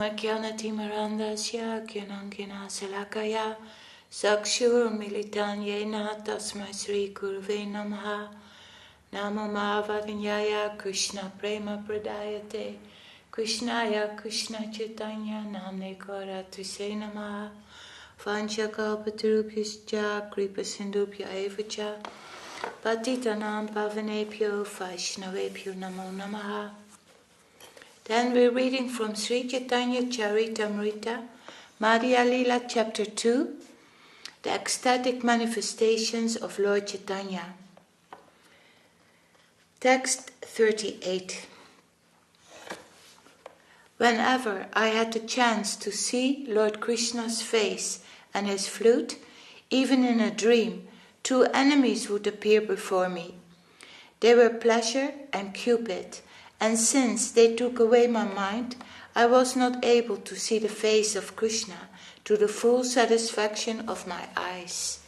Madhya-līlā Kṛṣṇadāsa Sakshurmilitanyena Tasmai Sri Gurave Namaha Namo Mahavavinyaya Krishna Prema Pradayate Krishnaya Krishna Caitanya Namne Karatrise Namaha Vanchakalpatarubhyascha Kripa Sindhubhya Evacha Patitanam Pavanebhyo Vaishnavebhyo Namo Namaha. Then we're reading from Sri Caitanya-caritāmṛta, Madhya-līlā chapter 2, the ecstatic manifestations of Lord Chaitanya. Text 38. Whenever I had the chance to see Lord Krishna's face and his flute, even in a dream, two enemies would appear before me. They were pleasure and Cupid, and since they took away my mind, I was not able to see the face of Krishna to the full satisfaction of my eyes.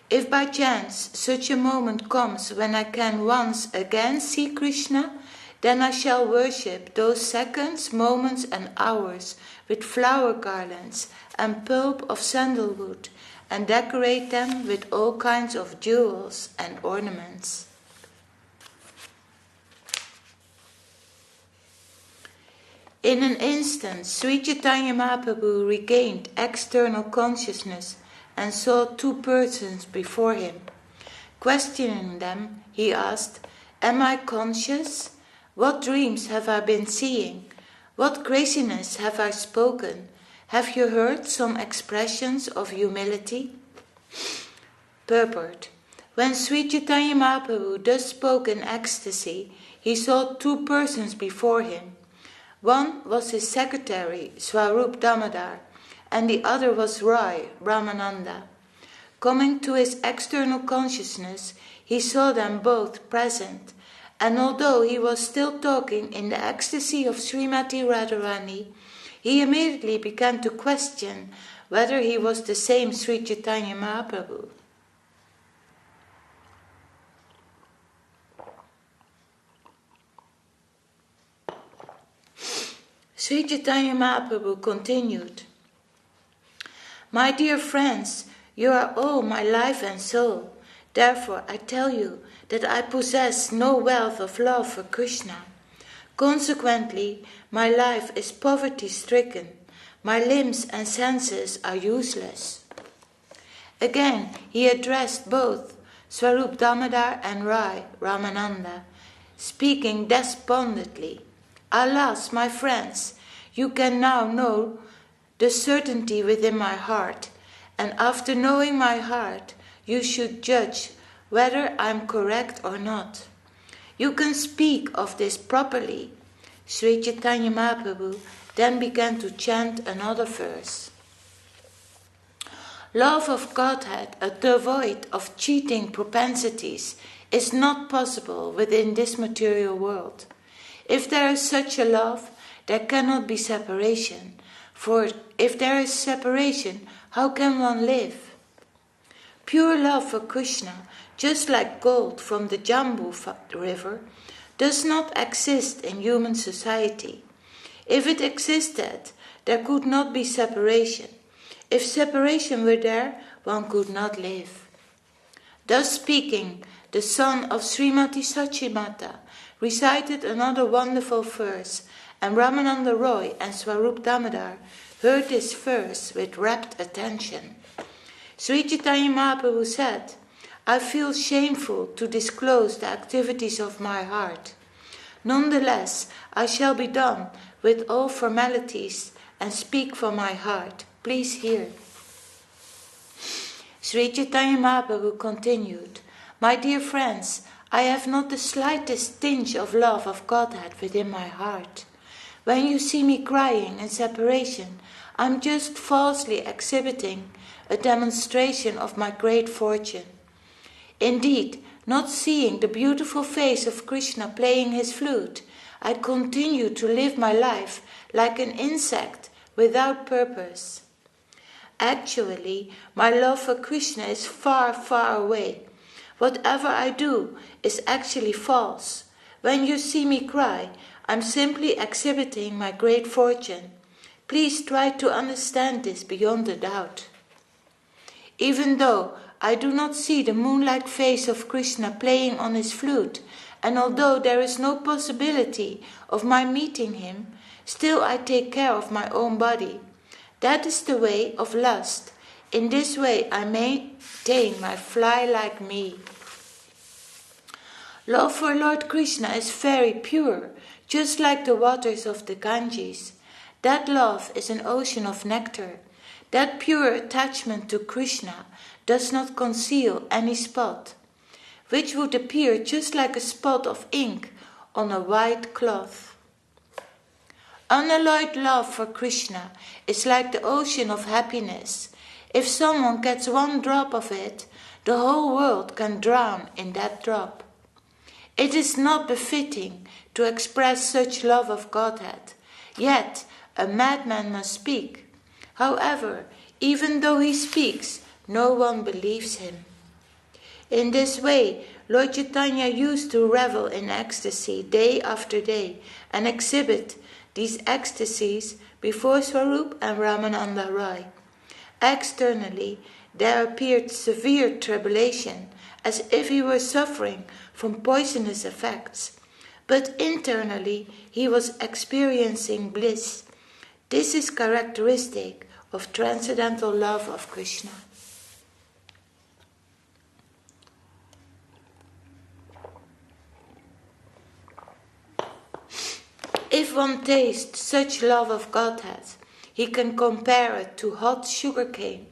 If by chance such a moment comes when I can once again see Krishna, then I shall worship those seconds, moments and hours with flower garlands and pulp of sandalwood and decorate them with all kinds of jewels and ornaments. In an instant, Sri Chaitanya Mahaprabhu regained external consciousness and saw two persons before him. Questioning them, he asked, "Am I conscious? What dreams have I been seeing? What craziness have I spoken? Have you heard some expressions of humility?" Purport. When Sri Chaitanya Mahaprabhu thus spoke in ecstasy, he saw two persons before him. One was his secretary, Swarup Damodar, and the other was Rai, Ramananda. Coming to his external consciousness, he saw them both present, and although he was still talking in the ecstasy of Srimati Radharani, he immediately began to question whether he was the same Sri Chaitanya Mahaprabhu. Sri Chaitanya Mahaprabhu continued, "My dear friends, you are all my life and soul. Therefore I tell you that I possess no wealth of love for Krishna. Consequently, my life is poverty-stricken. My limbs and senses are useless." Again, he addressed both Swarup Damodar and Rai, Ramananda, speaking despondently, "Alas, my friends, you can now know the certainty within my heart, and after knowing my heart, you should judge whether I am correct or not. You can speak of this properly." Sri Chaitanya Mahaprabhu then began to chant another verse. "Love of Godhead, devoid of cheating propensities, is not possible within this material world. If there is such a love, there cannot be separation, for if there is separation, how can one live? Pure love for Krishna, just like gold from the Jambu river, does not exist in human society. If it existed, there could not be separation. If separation were there, one could not live." Thus speaking, the son of Srimati Sachi recited another wonderful verse, and Ramananda Roy and Swarup Damodar heard this verse with rapt attention. Sri Chaitanya Mahaprabhu said, "I feel shameful to disclose the activities of my heart. Nonetheless, I shall be done with all formalities and speak from my heart. Please hear." Sri Chaitanya Mahaprabhu continued, "My dear friends, I have not the slightest tinge of love of Godhead within my heart. When you see me crying in separation, I am just falsely exhibiting a demonstration of my great fortune. Indeed, not seeing the beautiful face of Krishna playing his flute, I continue to live my life like an insect without purpose. Actually, my love for Krishna is far, far away. Whatever I do is actually false. When you see me cry, I'm simply exhibiting my great fortune. Please try to understand this beyond a doubt. Even though I do not see the moon-like face of Krishna playing on his flute, and although there is no possibility of my meeting him, still I take care of my own body. That is the way of lust. In this way I maintain my fly like me. Love for Lord Krishna is very pure, just like the waters of the Ganges. That love is an ocean of nectar. That pure attachment to Krishna does not conceal any spot, which would appear just like a spot of ink on a white cloth. Unalloyed love for Krishna is like the ocean of happiness. If someone gets one drop of it, the whole world can drown in that drop. It is not befitting to express such love of Godhead, yet a madman must speak. However, even though he speaks, no one believes him. In this way, Lord Chaitanya used to revel in ecstasy day after day and exhibit these ecstasies before Swarup and Ramananda Rai. Externally, there appeared severe tribulation, as if he were suffering from poisonous effects, but internally he was experiencing bliss. This is characteristic of transcendental love of Krishna. If one tastes such love of Godhead, he can compare it to hot sugarcane.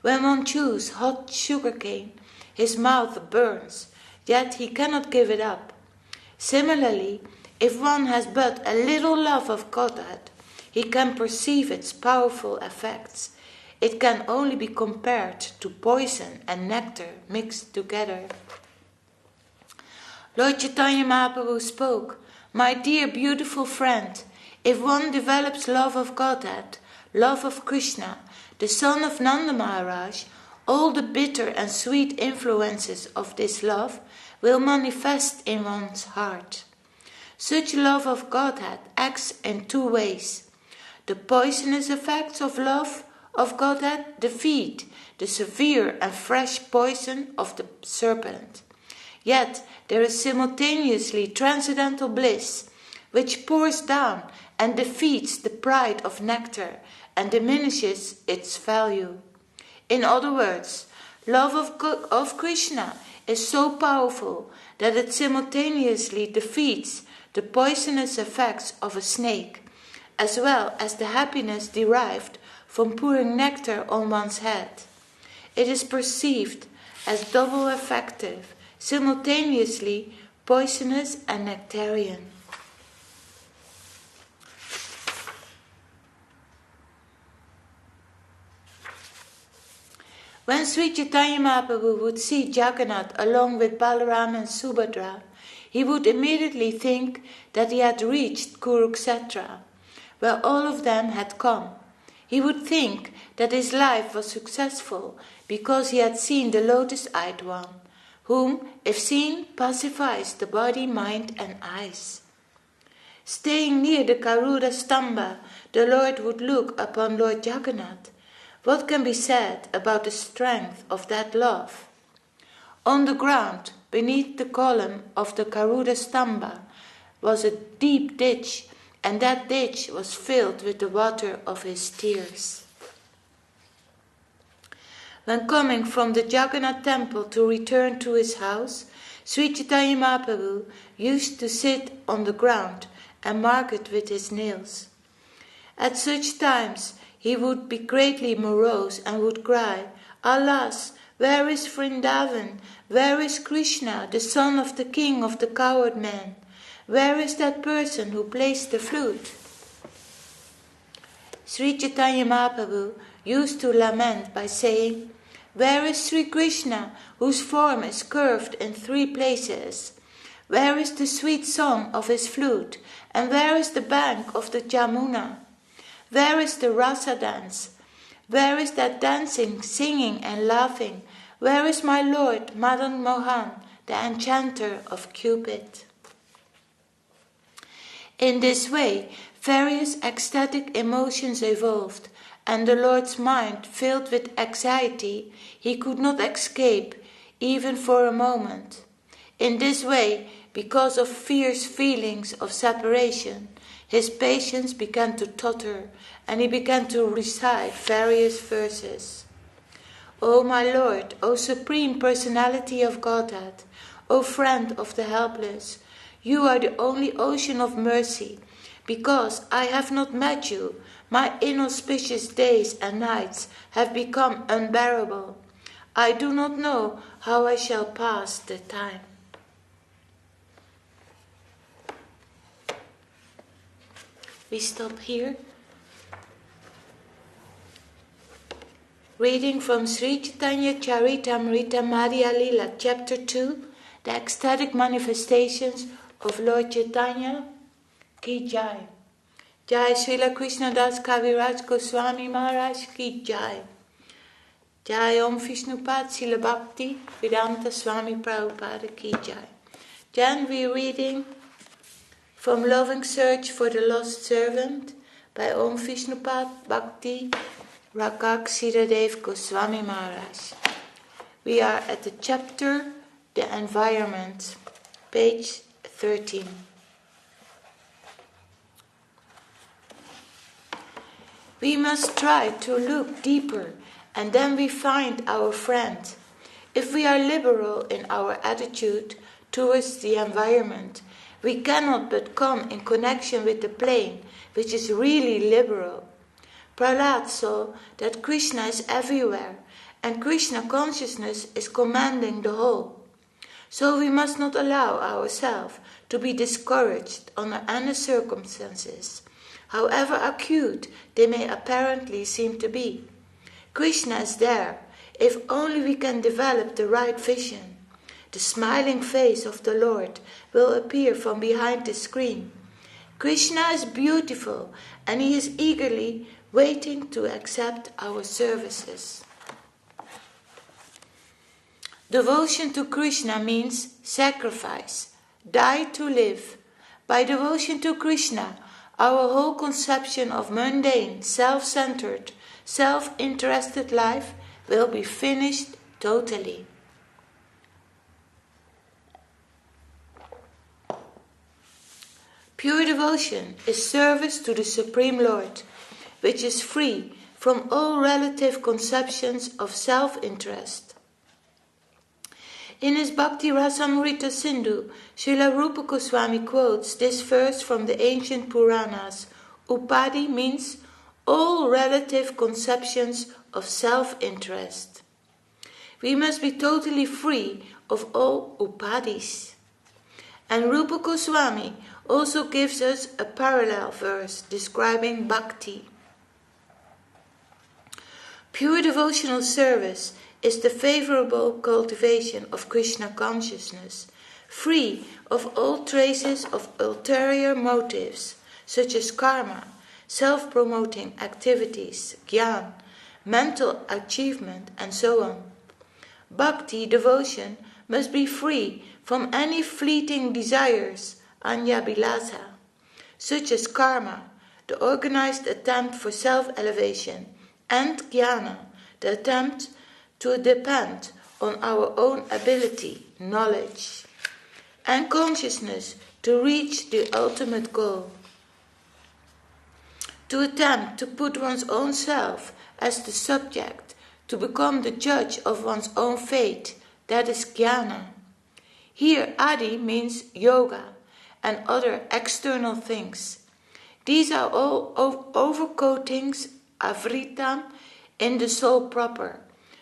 When one chews hot sugarcane, his mouth burns, yet he cannot give it up. Similarly, if one has but a little love of Godhead, he can perceive its powerful effects. It can only be compared to poison and nectar mixed together. Lord Chaitanya Mahaprabhu spoke, "My dear beautiful friend, if one develops love of Godhead, love of Krishna, the son of Nanda Maharaj, all the bitter and sweet influences of this love will manifest in one's heart. Such love of Godhead acts in two ways. The poisonous effects of love of Godhead defeat the severe and fresh poison of the serpent. Yet there is simultaneously transcendental bliss, which pours down and defeats the pride of nectar and diminishes its value. In other words, love of Krishna is so powerful that it simultaneously defeats the poisonous effects of a snake, as well as the happiness derived from pouring nectar on one's head. It is perceived as double effective, simultaneously poisonous and nectarian." When Sri Chaitanya Mahaprabhu would see Jagannath along with Balaram and Subhadra, he would immediately think that he had reached Kurukshetra, where all of them had come. He would think that his life was successful because he had seen the lotus-eyed one, whom, if seen, pacifies the body, mind and eyes. Staying near the Garuda Stamba, the Lord would look upon Lord Jagannath. What can be said about the strength of that love? On the ground, beneath the column of the Garuda Stamba, was a deep ditch, and that ditch was filled with the water of his tears. When coming from the Jagannath temple to return to his house, Sri Chaitanya Mahaprabhu used to sit on the ground and mark it with his nails. At such times he would be greatly morose and would cry, "Alas, where is Vrindavan? Where is Krishna, the son of the king of the cowherd men? Where is that person who plays the flute?" Sri Chaitanya Mahaprabhu used to lament by saying, "Where is Sri Krishna, whose form is curved in 3 places? Where is the sweet song of his flute? And where is the bank of the Jamuna? Where is the rasa dance? Where is that dancing, singing and laughing? Where is my lord Madan Mohan, the enchanter of Cupid?" In this way, various ecstatic emotions evolved, and the Lord's mind, filled with anxiety, he could not escape, even for a moment. In this way, because of fierce feelings of separation, his patience began to totter, and he began to recite various verses. O my Lord, O Supreme Personality of Godhead, O Friend of the helpless, you are the only ocean of mercy. Because I have not met you, my inauspicious days and nights have become unbearable. I do not know how I shall pass the time. We stop here. Reading from Sri Caitanya-caritāmṛta Madhya-līlā, Chapter 2, the ecstatic manifestations of Lord Chaitanya. Ki Jai. Jai Śrīla Kṛṣṇadāsa Kavirāja Gosvāmī Maharaj Ki Jai. Jai Om Vishnupad Śrīla Bhakti Vedanta Swāmī Prabhupada Ki Jai. Then we're reading from Loving Search for the Lost Servant by Om Vishnupad Bhakti Rakak Śrīdhar Gosvāmī Maharaj. We are at the chapter The Environment, page 13. We must try to look deeper, and then we find our friend. If we are liberal in our attitude towards the environment, we cannot but come in connection with the plane, which is really liberal. Prahlad saw that Krishna is everywhere, and Krishna consciousness is commanding the whole. So we must not allow ourselves to be discouraged under any circumstances, however acute they may apparently seem to be. Krishna is there, if only we can develop the right vision. The smiling face of the Lord will appear from behind the screen. Krishna is beautiful, and he is eagerly waiting to accept our services. Devotion to Krishna means sacrifice, die to live. By devotion to Krishna, our whole conception of mundane, self-centered, self-interested life will be finished totally. Pure devotion is service to the Supreme Lord, which is free from all relative conceptions of self-interest. In his Bhakti Rasamrita Sindhu, Srila Rupa Gosvāmī quotes this verse from the ancient Puranas. Upadhi means all relative conceptions of self-interest. We must be totally free of all upadhis. And Rupa Gosvāmī also gives us a parallel verse describing bhakti. Pure devotional service is the favorable cultivation of Krishna consciousness, free of all traces of ulterior motives, such as karma, self-promoting activities, jnana, mental achievement, and so on. Bhakti, devotion, must be free from any fleeting desires, anya-bilasa, such as karma, the organized attempt for self-elevation, and jnana, the attempt to depend on our own ability, knowledge, and consciousness to reach the ultimate goal. To attempt to put one's own self as the subject, to become the judge of one's own fate, that is jnana. Here, adi means yoga and other external things. These are all overcoatings, avritam, in the soul proper.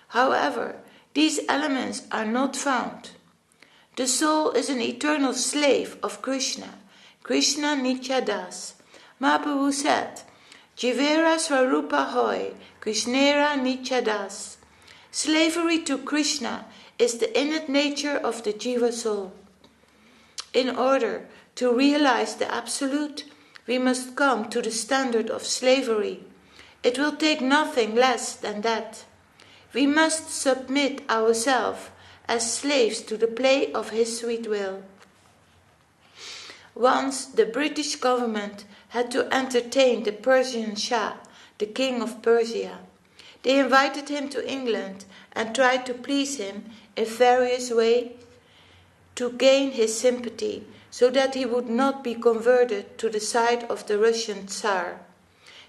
However, these elements are not found. The soul is an eternal slave of Krishna, Krishna Nityadas. Mahaprabhu said, Jivera Swarupa Hoy, Krishnera Nityadas. Slavery to Krishna is the innate nature of the Jiva soul. In order to realize the Absolute, we must come to the standard of slavery. It will take nothing less than that. We must submit ourselves as slaves to the play of His sweet will. Once the British government had to entertain the Persian Shah, the king of Persia. They invited him to England and tried to please him in various ways to gain his sympathy, so that he would not be converted to the side of the Russian Tsar.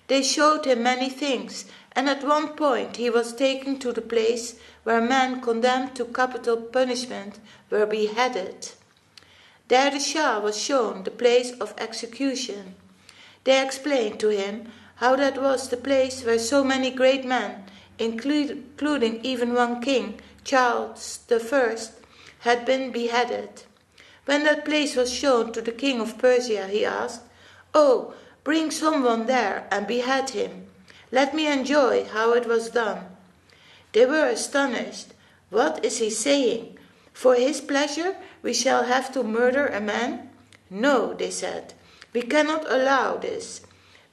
They showed him many things, and at one point he was taken to the place where men condemned to capital punishment were beheaded. There the Shah was shown the place of execution. They explained to him how that was the place where so many great men, including even one king, Charles I, had been beheaded. When that place was shown to the king of Persia, he asked, "Oh, bring someone there and behead him. Let me enjoy how it was done." They were astonished. "What is he saying? For his pleasure we shall have to murder a man?" "No," they said, "we cannot allow this.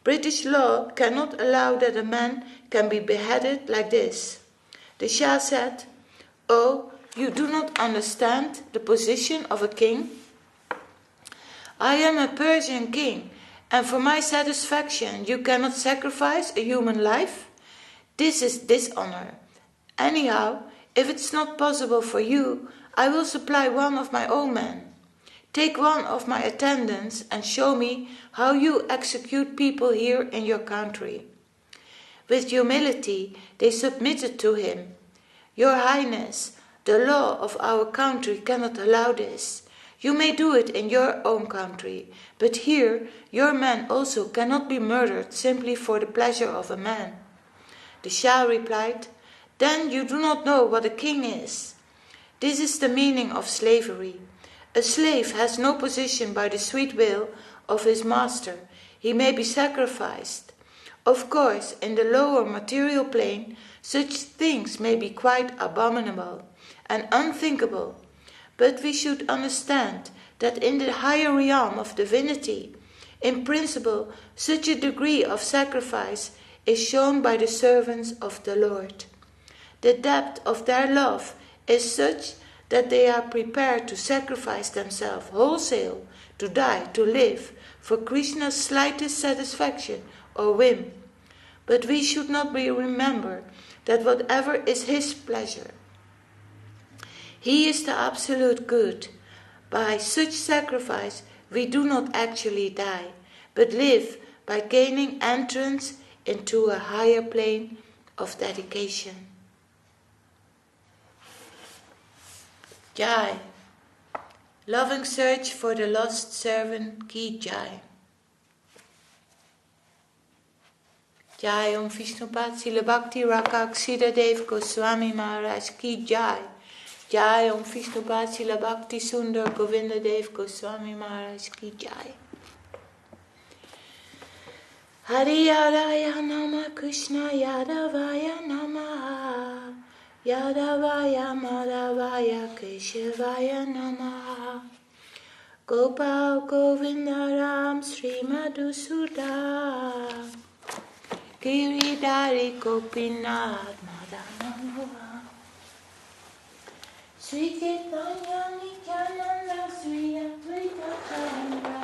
British law cannot allow that a man can be beheaded like this." The Shah said, "Oh, you do not understand the position of a king? I am a Persian king, and for my satisfaction you cannot sacrifice a human life? This is dishonor. Anyhow, if it's not possible for you, I will supply one of my own men. Take one of my attendants and show me how you execute people here in your country." With humility they submitted to him. "Your Highness, the law of our country cannot allow this. You may do it in your own country, but here your men also cannot be murdered simply for the pleasure of a man." The Shah replied, "Then you do not know what a king is. This is the meaning of slavery. A slave has no position by the sweet will of his master. He may be sacrificed. Of course, in the lower material plane, such things may be quite abominable and unthinkable, but we should understand that in the higher realm of divinity, in principle, such a degree of sacrifice is shown by the servants of the Lord. The depth of their love is such that they are prepared to sacrifice themselves wholesale, to die, to live, for Krishna's slightest satisfaction or whim. But we should not remember that whatever is his pleasure, he is the absolute good. By such sacrifice we do not actually die, but live by gaining entrance into a higher plane of dedication. Jai. Loving search for the lost servant ki Jai. Jai Om Vishnupad Śrīla Bhakti Raka Śrīdhar Dev Gosvāmī Maharaj ki Jai. Jai Om Vishnupad Śrīla Bhakti Sundar Govinda Dev Gosvāmī Maharaj ki Jai. Hari Yaraya Nama Krishna Yadavaya Namaha Yadavaya Madhavaya Keshavaya Namaha Gopal Govinda Ram Sri Madhusudana Giridhari Gopinath Madananda Sri Caitanya-caritāmṛta Sri Advaita-chandra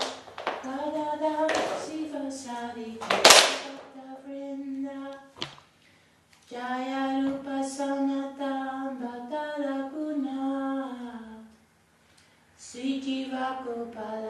Radha Siva Sari Bhakta Vrinda Jaya Rupa Sanatan Bhattara Guna Sri Jiva Gopal